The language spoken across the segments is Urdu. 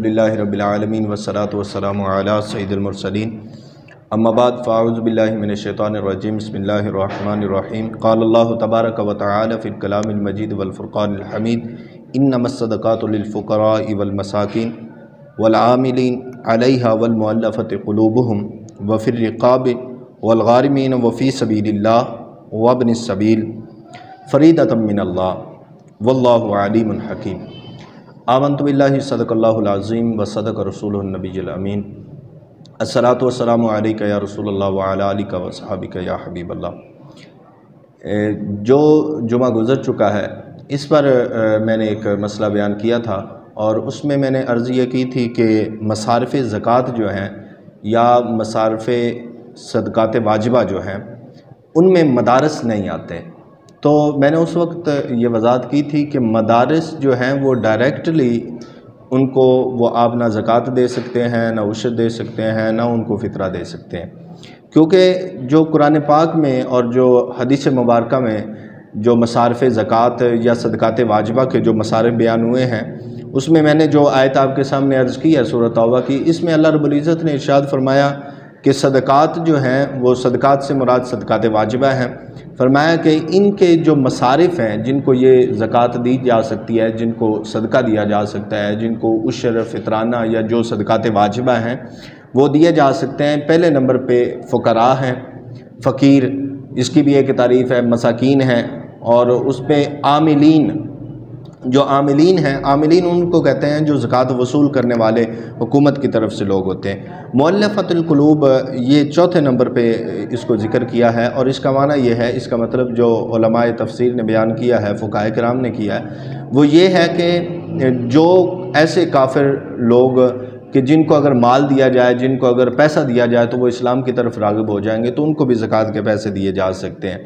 الحمدللہ رب العالمین والصلاة والسلام علی سید المرسلین اما بعد فاعوذ باللہ من الشیطان الرجیم بسم اللہ الرحمن الرحیم قال اللہ تبارک و تعالی فی الکلام المجید والفرقان الحمید انما الصدقات للفقراء والمساکین والعاملین علیہا والمؤلفۃ قلوبہم وفی الرقاب والغارمین وفی سبیل اللہ وابن السبیل فریدۃ من اللہ واللہ علیم حکیم۔ آمنت باللہ صدق اللہ العظیم و صدق رسول النبی الامین الصلاۃ والسلام علیکہ یا رسول اللہ وعلی آلہ و صحابہ یا حبیب اللہ۔ جو جمعہ گزر چکا ہے اس پر میں نے ایک مسئلہ بیان کیا تھا اور اس میں نے عرض یہ کی تھی کہ مصارف زکوٰۃ جو ہیں یا مصارف صدقات واجبہ جو ہیں ان میں مدارس نہیں آتے، تو میں نے اس وقت یہ وضاحت کی تھی کہ مدارس جو ہیں وہ ڈائریکٹلی ان کو وہ آپ نہ زکوٰۃ دے سکتے ہیں، نہ عشر دے سکتے ہیں، نہ ان کو فطرہ دے سکتے ہیں، کیونکہ جو قرآن پاک میں اور جو حدیث مبارکہ میں جو مصارف زکوٰۃ یا صدقات واجبہ کے جو مصارف بیان ہوئے ہیں اس میں نے جو آیت آپ کے سامنے عرض کی ہے سورۃ توبہ کی، اس میں اللہ رب العزت نے ارشاد فرمایا کہ صدقات جو ہیں وہ صدقات سے مراد صدقات واجبہ ہیں۔ فرمایا کہ ان کے جو مصارف ہیں جن کو یہ زکوٰۃ دی جا سکتی ہے، جن کو صدقہ دیا جا سکتا ہے، جن کو عشر فطرانہ یا جو صدقات واجبہ ہیں وہ دیے جا سکتے ہیں، پہلے نمبر پہ فقراء ہیں، فقیر، اس کی بھی ایک تعریف ہے، مساکین ہیں، اور اس پہ عاملین، جو عاملین ہیں، عاملین ان کو کہتے ہیں جو زکوٰۃ وصول کرنے والے حکومت کی طرف سے لوگ ہوتے ہیں۔ مؤلفۃ القلوب یہ چوتھے نمبر پہ اس کو ذکر کیا ہے، اور اس کا معنی یہ ہے، اس کا مطلب جو علماء تفسیر نے بیان کیا ہے، فقہاء کرام نے کیا ہے، وہ یہ ہے کہ جو ایسے کافر لوگ کہ جن کو اگر مال دیا جائے، جن کو اگر پیسہ دیا جائے تو وہ اسلام کی طرف راغب ہو جائیں گے، تو ان کو بھی زکوٰۃ کے پیسے دیے جا سکتے ہیں۔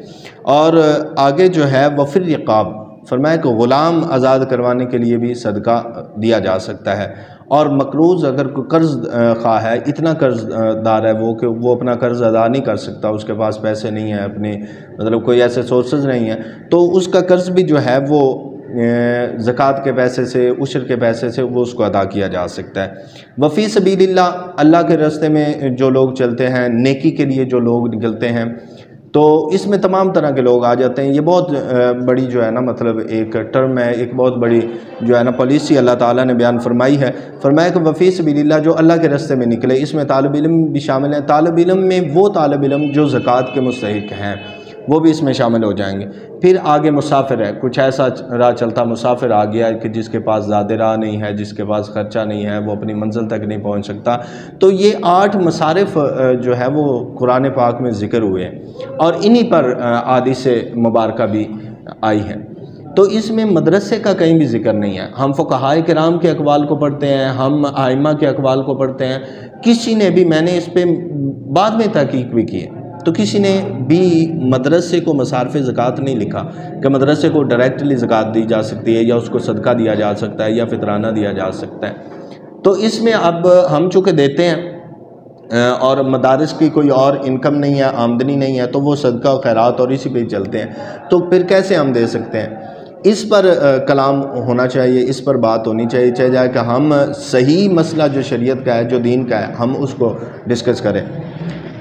اور آگے جو ہے وفی الرقاب، فرمایا کہ غلام آزاد کروانے کے لیے بھی صدقہ دیا جا سکتا ہے، اور مقروض اگر کوئی قرض خواہ ہے، اتنا قرض دار ہے وہ کہ وہ اپنا قرض ادا نہیں کر سکتا، اس کے پاس پیسے نہیں ہیں، اپنے مطلب کوئی ایسے سورسز نہیں ہیں، تو اس کا قرض بھی جو ہے وہ زکوٰۃ کے پیسے سے، عشر کے پیسے سے وہ اس کو ادا کیا جا سکتا ہے۔ وفی سبیل اللہ، اللہ کے راستے میں جو لوگ چلتے ہیں، نیکی کے لیے جو لوگ نکلتے ہیں، تو اس میں تمام طرح کے لوگ آ جاتے ہیں۔ یہ بہت بڑی جو ہے نا مطلب ایک ٹرم ہے، ایک بہت بڑی جو ہے نا پالیسی اللہ تعالیٰ نے بیان فرمائی ہے۔ فرمایا کہ وفی سبیل اللہ، جو اللہ کے راستے میں نکلے، اس میں طالب علم بھی شامل ہیں۔ طالب علم میں وہ طالب علم جو زکوٰۃ کے مستحق ہیں وہ بھی اس میں شامل ہو جائیں گے۔ پھر آگے مسافر ہے، کچھ ایسا راہ چلتا مسافر آ گیا کہ جس کے پاس زیادہ راہ نہیں ہے، جس کے پاس خرچہ نہیں ہے، وہ اپنی منزل تک نہیں پہنچ سکتا، تو یہ 8 مصارف جو ہے وہ قرآن پاک میں ذکر ہوئے ہیں، اور انہی پر احادیث مبارکہ بھی آئی ہیں۔ تو اس میں مدرسے کا کہیں بھی ذکر نہیں ہے۔ ہم فقہاء کرام کے اقوال کو پڑھتے ہیں، ہم ائمہ کے اقوال کو پڑھتے ہیں، کسی نے بھی، میں نے اس پہ بعد میں تحقیق بھی کی ہے، تو کسی نے بھی مدرسے کو مصارف زکوٰۃ نہیں لکھا کہ مدرسے کو ڈائریکٹلی زکوٰۃ دی جا سکتی ہے، یا اس کو صدقہ دیا جا سکتا ہے، یا فطرانہ دیا جا سکتا ہے۔ تو اس میں اب ہم چونکہ دیتے ہیں اور مدارس کی کوئی اور انکم نہیں ہے، آمدنی نہیں ہے، تو وہ صدقہ و خیرات اور اسی پہ ہی چلتے ہیں، تو پھر کیسے ہم دے سکتے ہیں؟ اس پر کلام ہونا چاہیے، اس پر بات ہونی چاہیے، چاہے جائے کہ ہم صحیح مسئلہ جو شریعت کا ہے، جو دین کا ہے، ہم اس کو ڈسکس کریں۔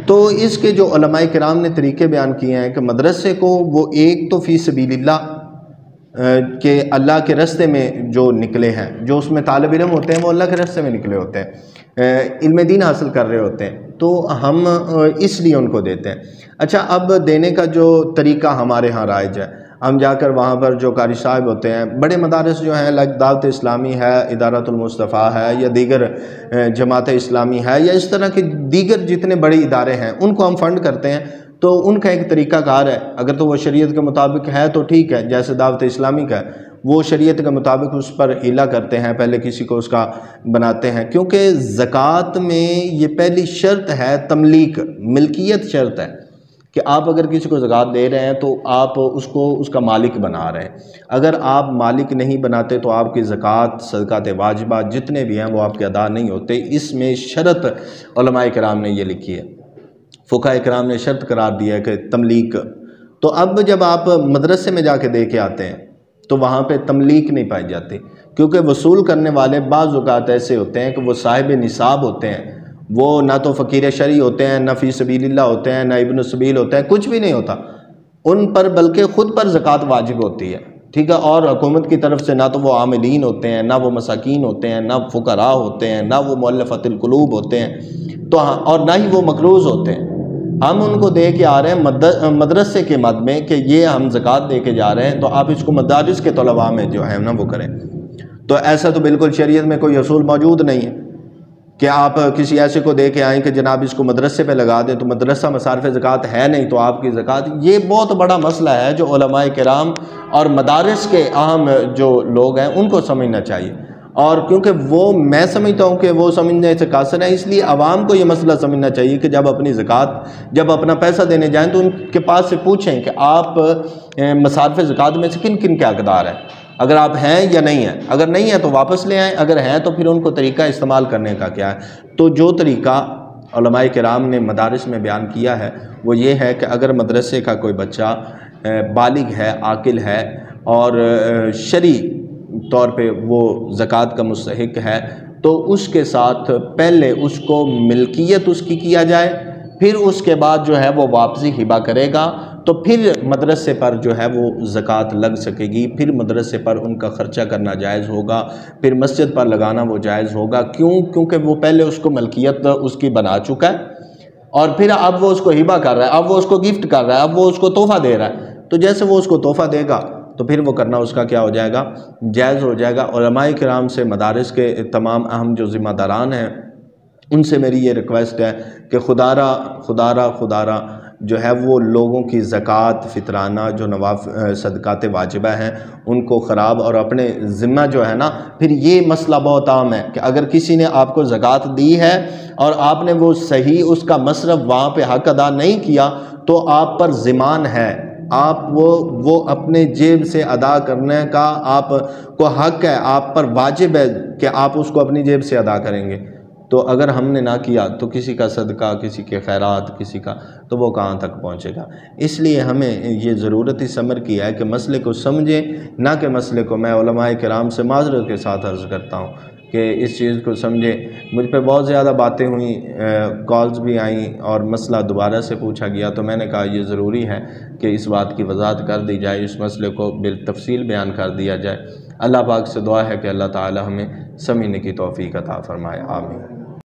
تو اس کے جو علماء کرام نے طریقے بیان کیے ہیں کہ مدرسے کو وہ ایک تو فی سبیل اللہ کہ اللہ کے راستے میں جو نکلے ہیں، جو اس میں طالب علم ہوتے ہیں وہ اللہ کے راستے میں نکلے ہوتے ہیں، علم دین حاصل کر رہے ہوتے ہیں، تو ہم اس لیے ان کو دیتے ہیں۔ اچھا، اب دینے کا جو طریقہ ہمارے ہاں رائج ہے، ہم جا کر وہاں پر جو قاری صاحب ہوتے ہیں، بڑے مدارس جو ہیں لائک دعوت اسلامی ہے، ادارۃ المصطفیٰ ہے، یا دیگر جماعت اسلامی ہے، یا اس طرح کے دیگر جتنے بڑے ادارے ہیں، ان کو ہم فنڈ کرتے ہیں، تو ان کا ایک طریقہ کار ہے، اگر تو وہ شریعت کے مطابق ہے تو ٹھیک ہے، جیسے دعوت اسلامی کا ہے، وہ شریعت کے مطابق اس پر ہیلا کرتے ہیں، پہلے کسی کو اس کا بناتے ہیں، کیونکہ زکوٰۃ میں یہ پہلی شرط ہے تملیک، ملکیت شرط ہے کہ آپ اگر کسی کو زکوٰۃ دے رہے ہیں تو آپ اس کو اس کا مالک بنا رہے ہیں۔ اگر آپ مالک نہیں بناتے تو آپ کی زکوٰۃ، صدقات واجبہ جتنے بھی ہیں وہ آپ کے ادا نہیں ہوتے۔ اس میں شرط علماء کرام نے یہ لکھی ہے، فقہاء کرام نے شرط قرار دیا ہے کہ تملیک۔ تو اب جب آپ مدرسے میں جا کے دے کے آتے ہیں تو وہاں پہ تملیک نہیں پائی جاتی، کیونکہ وصول کرنے والے بعض اوقات ایسے ہوتے ہیں کہ وہ صاحب نصاب ہوتے ہیں، وہ نہ تو فقیر شرعی ہوتے ہیں، نہ فی سبیل اللہ ہوتے ہیں، نہ ابن السبیل ہوتے ہیں، کچھ بھی نہیں ہوتا ان پر، بلکہ خود پر زکوٰۃ واجب ہوتی ہے، ٹھیک ہے، اور حکومت کی طرف سے نہ تو وہ عاملین ہوتے ہیں، نہ وہ مساکین ہوتے ہیں، نہ فقراء ہوتے ہیں، نہ وہ مؤلفۃ القلوب ہوتے ہیں، تو اور نہ ہی وہ مقروض ہوتے ہیں۔ ہم ان کو دے کے آ رہے ہیں مدرسے کے مد میں کہ یہ ہم زکوٰۃ دے کے جا رہے ہیں، تو آپ اس کو مدارس کے طلباء میں جو ہے نا وہ کریں۔ تو ایسا تو بالکل شریعت میں کوئی اصول موجود نہیں ہے کہ آپ کسی ایسے کو دے کے آئیں کہ جناب اس کو مدرسے پہ لگا دیں، تو مدرسہ مصارف زکوٰۃ ہے نہیں تو آپ کی زکوٰۃ، یہ بہت بڑا مسئلہ ہے جو علماء کرام اور مدارس کے اہم جو لوگ ہیں ان کو سمجھنا چاہیے، اور کیونکہ وہ میں سمجھتا ہوں کہ وہ سمجھنے سے قاصر ہے، اس لیے عوام کو یہ مسئلہ سمجھنا چاہیے کہ جب اپنی زکوٰۃ، جب اپنا پیسہ دینے جائیں تو ان کے پاس سے پوچھیں کہ آپ مصارف زکوٰۃ میں سے کن کن کے حقدار ہیں، اگر آپ ہیں یا نہیں ہیں، اگر نہیں ہیں تو واپس لے آئیں، اگر ہیں تو پھر ان کو طریقہ استعمال کرنے کا کیا ہے۔ تو جو طریقہ علماء کرام نے مدارس میں بیان کیا ہے وہ یہ ہے کہ اگر مدرسے کا کوئی بچہ بالغ ہے، عاقل ہے اور شرعی طور پہ وہ زکوٰۃ کا مستحق ہے، تو اس کے ساتھ پہلے اس کو ملکیت اس کی کیا جائے، پھر اس کے بعد جو ہے وہ واپسی ہبہ کرے گا، تو پھر مدرسے پر جو ہے وہ زکوٰۃ لگ سکے گی، پھر مدرسے پر ان کا خرچہ کرنا جائز ہوگا، پھر مسجد پر لگانا وہ جائز ہوگا۔ کیونکہ وہ پہلے اس کو ملکیت اس کی بنا چکا ہے، اور پھر اب وہ اس کو ہبہ کر رہا ہے، اب وہ اس کو گفٹ کر رہا ہے، اب وہ اس کو تحفہ دے رہا ہے، تو جیسے وہ اس کو تحفہ دے گا تو پھر وہ کرنا اس کا کیا ہو جائے گا، جائز ہو جائے گا۔ علماء کرام سے مدارس کے تمام اہم جو ذمہ داران ہیں ان سے میری یہ ریکویسٹ ہے کہ خدا را جو ہے وہ لوگوں کی زکوٰۃ، فطرانہ جو صدقات واجبہ ہیں ان کو خراب، اور اپنے ذمہ جو ہے نا، پھر یہ مسئلہ بہت عام ہے کہ اگر کسی نے آپ کو زکوٰۃ دی ہے اور آپ نے وہ صحیح اس کا مصرف وہاں پہ حق ادا نہیں کیا تو آپ پر ضمان ہے، آپ وہ اپنے جیب سے ادا کرنے کا آپ کو حق ہے، آپ پر واجب ہے کہ آپ اس کو اپنی جیب سے ادا کریں گے۔ تو اگر ہم نے نہ کیا تو کسی کا صدقہ، کسی کے خیرات، کسی کا، تو وہ کہاں تک پہنچے گا۔ اس لیے ہمیں یہ ضرورت اس امر کی ہے کہ مسئلے کو سمجھیں، نہ کہ مسئلے کو، میں علماء کرام سے معذرت کے ساتھ عرض کرتا ہوں کہ اس چیز کو سمجھیں۔ مجھ پہ بہت زیادہ باتیں ہوئیں، کالز بھی آئیں اور مسئلہ دوبارہ سے پوچھا گیا، تو میں نے کہا یہ ضروری ہے کہ اس بات کی وضاحت کر دی جائے، اس مسئلے کو بالتفصیل بیان کر دیا جائے۔ اللہ پاک سے دعا ہے کہ اللہ تعالی ہمیں سمجھنے کی توفیق عطا فرمائے، آمین۔